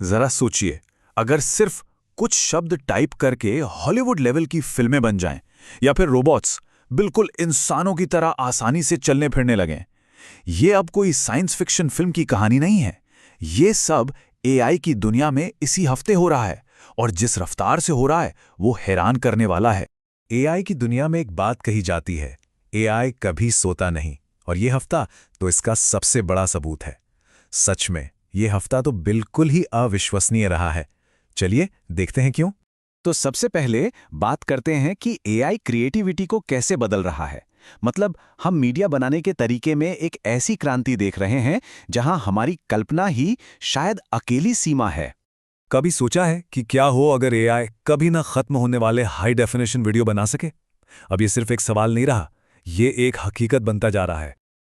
जरा सोचिए, अगर सिर्फ कुछ शब्द टाइप करके हॉलीवुड लेवल की फिल्में बन जाएं, या फिर रोबोट्स बिल्कुल इंसानों की तरह आसानी से चलने फिरने लगें। ये अब कोई साइंस फिक्शन फिल्म की कहानी नहीं है। ये सब एआई की दुनिया में इसी हफ्ते हो रहा है, और जिस रफ्तार से हो रहा है वो हैरान करने वाला है। एआई की दुनिया में एक बात कही जाती है, एआई कभी सोता नहीं, और ये हफ्ता तो इसका सबसे बड़ा सबूत है। सच में ये हफ्ता तो बिल्कुल ही अविश्वसनीय रहा है। चलिए देखते हैं क्यों। तो सबसे पहले बात करते हैं कि एआई क्रिएटिविटी को कैसे बदल रहा है। मतलब हम मीडिया बनाने के तरीके में एक ऐसी क्रांति देख रहे हैं जहां हमारी कल्पना ही शायद अकेली सीमा है। कभी सोचा है कि क्या हो अगर एआई कभी ना खत्म होने वाले हाई डेफिनेशन वीडियो बना सके? अब ये सिर्फ एक सवाल नहीं रहा, ये एक हकीकत बनता जा रहा है।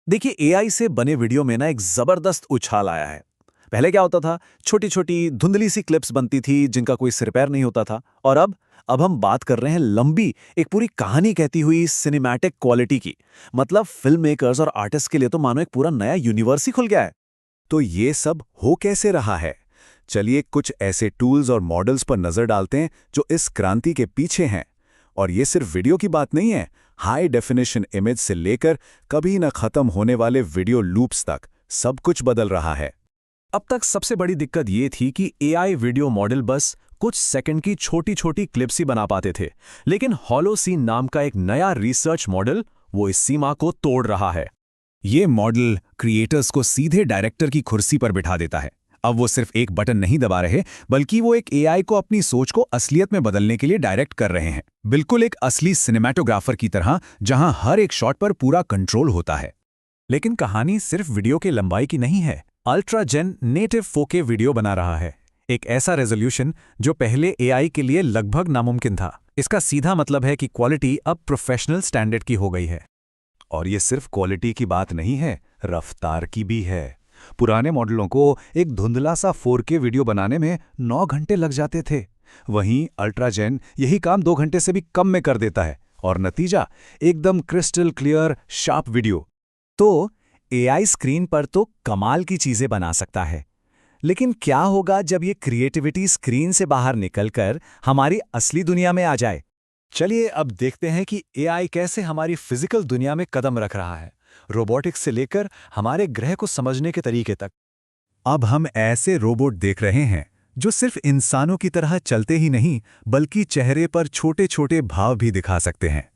देखिए, एआई से बने वीडियो में ना एक जबरदस्त उछाल आया है। पहले क्या होता था, छोटी छोटी धुंधली सी क्लिप्स बनती थी जिनका कोई सिर पैर नहीं होता था। और अब हम बात कर रहे हैं लंबी, एक पूरी कहानी कहती हुई सिनेमैटिक क्वालिटी की। मतलब फिल्म मेकर्स और आर्टिस्ट के लिए तो मानो एक पूरा नया यूनिवर्स ही खुल गया है। तो ये सब हो कैसे रहा है? चलिए कुछ ऐसे टूल्स और मॉडल्स पर नजर डालते हैं जो इस क्रांति के पीछे हैं। और ये सिर्फ वीडियो की बात नहीं है, हाई डेफिनेशन इमेज से लेकर कभी न खत्म होने वाले वीडियो लूप्स तक सब कुछ बदल रहा है। अब तक सबसे बड़ी दिक्कत ये थी कि एआई वीडियो मॉडल बस कुछ सेकंड की छोटी छोटी क्लिप्स ही बना पाते थे। लेकिन हॉलोसीन नाम का एक नया रिसर्च मॉडल वो इस सीमा को तोड़ रहा है। ये मॉडल क्रिएटर्स को सीधे डायरेक्टर की कुर्सी पर बिठा देता है। अब वो सिर्फ एक बटन नहीं दबा रहे, बल्कि वो एक एआई को अपनी सोच को असलियत में बदलने के लिए डायरेक्ट कर रहे हैं। बिल्कुल एक असली सिनेमैटोग्राफर की तरह, जहां हर एक शॉट पर पूरा कंट्रोल होता है। लेकिन कहानी सिर्फ वीडियो की लंबाई की नहीं है। अल्ट्रा जेन नेटिव 4K वीडियो बना रहा है, एक ऐसा रेजोल्यूशन जो पहले एआई के लिए लगभग नामुमकिन था। इसका सीधा मतलब है कि क्वालिटी अब प्रोफेशनल स्टैंडर्ड की हो गई है। और ये सिर्फ क्वालिटी की बात नहीं है, रफ्तार की भी है। पुराने मॉडलों को एक धुंधला सा 4K वीडियो बनाने में 9 घंटे लग जाते थे। वहीं अल्ट्राजेन यही काम 2 घंटे से भी कम में कर देता है, और नतीजा एकदम क्रिस्टल क्लियर शार्प वीडियो। तो एआई स्क्रीन पर तो कमाल की चीजें बना सकता है, लेकिन क्या होगा जब ये क्रिएटिविटी स्क्रीन से बाहर निकलकर हमारी असली दुनिया में आ जाए? चलिए अब देखते हैं कि एआई कैसे हमारी फिजिकल दुनिया में कदम रख रहा है, रोबोटिक्स से लेकर हमारे ग्रह को समझने के तरीके तक। अब हम ऐसे रोबोट देख रहे हैं जो सिर्फ इंसानों की तरह चलते ही नहीं, बल्कि चेहरे पर छोटे छोटे भाव भी दिखा सकते हैं।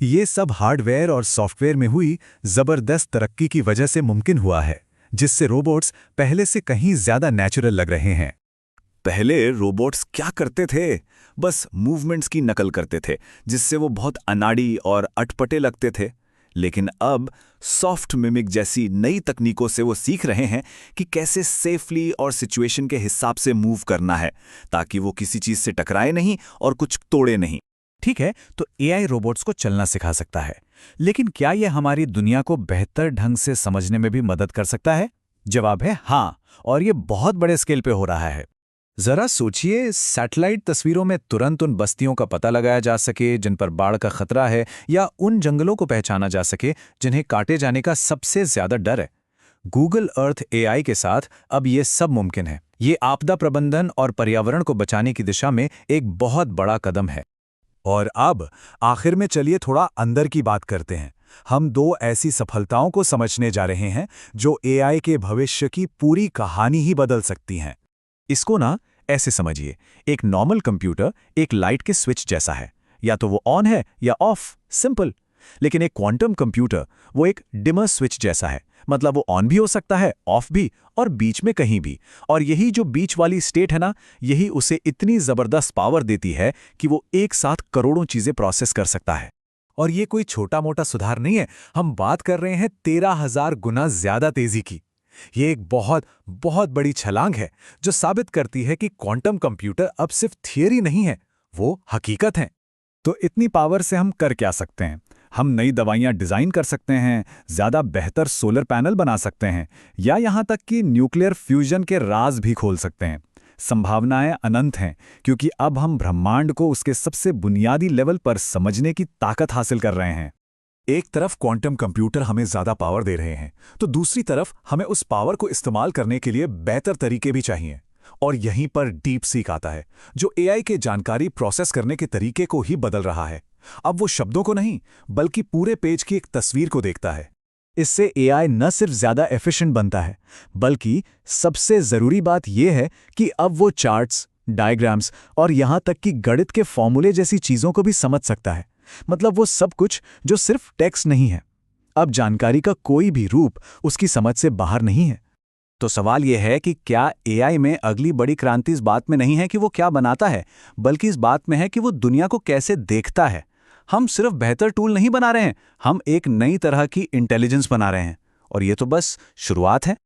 ये सब हार्डवेयर और सॉफ्टवेयर में हुई जबरदस्त तरक्की की वजह से मुमकिन हुआ है, जिससे रोबोट्स पहले से कहीं ज्यादा नेचुरल लग रहे हैं। पहले रोबोट्स क्या करते थे? बस मूवमेंट्स की नकल करते थे, जिससे वो बहुत अनाड़ी और अटपटे लगते थे। लेकिन अब सॉफ्ट मिमिक जैसी नई तकनीकों से वो सीख रहे हैं कि कैसे सेफली और सिचुएशन के हिसाब से मूव करना है, ताकि वो किसी चीज से टकराए नहीं और कुछ तोड़े नहीं। ठीक है, तो एआई रोबोट्स को चलना सिखा सकता है, लेकिन क्या यह हमारी दुनिया को बेहतर ढंग से समझने में भी मदद कर सकता है? जवाब है हाँ, और ये बहुत बड़े स्केल पे हो रहा है। जरा सोचिए, सैटेलाइट तस्वीरों में तुरंत उन बस्तियों का पता लगाया जा सके जिन पर बाढ़ का खतरा है, या उन जंगलों को पहचाना जा सके जिन्हें काटे जाने का सबसे ज्यादा डर है। गूगल अर्थ एआई के साथ अब ये सब मुमकिन है। ये आपदा प्रबंधन और पर्यावरण को बचाने की दिशा में एक बहुत बड़ा कदम है। और अब आखिर में चलिए थोड़ा अंदर की बात करते हैं। हम 2 ऐसी सफलताओं को समझने जा रहे हैं जो एआई के भविष्य की पूरी कहानी ही बदल सकती हैं। इसको ना ऐसे समझिए, एक नॉर्मल कंप्यूटर एक लाइट के स्विच जैसा है, या तो वो ऑन है या ऑफ, सिंपल। लेकिन एक क्वांटम कंप्यूटर वो एक डिमर स्विच जैसा है, मतलब वो ऑन भी हो सकता है, ऑफ भी, और बीच में कहीं भी। और यही जो बीच वाली स्टेट है ना, यही उसे इतनी जबरदस्त पावर देती है कि वो एक साथ करोड़ों चीजें प्रोसेस कर सकता है। और ये कोई छोटा मोटा सुधार नहीं है, हम बात कर रहे हैं 13,000 गुना ज्यादा तेजी की। ये एक बहुत बहुत बड़ी छलांग है जो साबित करती है कि क्वांटम कंप्यूटर अब सिर्फ थियरी नहीं है, वो हकीकत है। तो इतनी पावर से हम कर क्या सकते हैं? हम नई दवाइयां डिजाइन कर सकते हैं, ज्यादा बेहतर सोलर पैनल बना सकते हैं, या यहां तक कि न्यूक्लियर फ्यूजन के राज भी खोल सकते हैं। संभावनाएं अनंत हैं, क्योंकि अब हम ब्रह्मांड को उसके सबसे बुनियादी लेवल पर समझने की ताकत हासिल कर रहे हैं। एक तरफ क्वांटम कंप्यूटर हमें ज्यादा पावर दे रहे हैं, तो दूसरी तरफ हमें उस पावर को इस्तेमाल करने के लिए बेहतर तरीके भी चाहिए। और यहीं पर डीप सीक आता है, जो एआई के जानकारी प्रोसेस करने के तरीके को ही बदल रहा है। अब वो शब्दों को नहीं, बल्कि पूरे पेज की एक तस्वीर को देखता है। इससे एआई न सिर्फ ज्यादा एफिशिएंट बनता है, बल्कि सबसे जरूरी बात यह है कि अब वो चार्ट्स, डायग्राम्स और यहां तक कि गणित के फॉर्मूले जैसी चीजों को भी समझ सकता है। मतलब वो सब कुछ जो सिर्फ टेक्स्ट नहीं है। अब जानकारी का कोई भी रूप उसकी समझ से बाहर नहीं है। तो सवाल यह है कि क्या एआई में अगली बड़ी क्रांति इस बात में नहीं है कि वो क्या बनाता है, बल्कि इस बात में है कि वो दुनिया को कैसे देखता है। हम सिर्फ बेहतर टूल नहीं बना रहे हैं, हम एक नई तरह की इंटेलिजेंस बना रहे हैं। और ये तो बस शुरुआत है।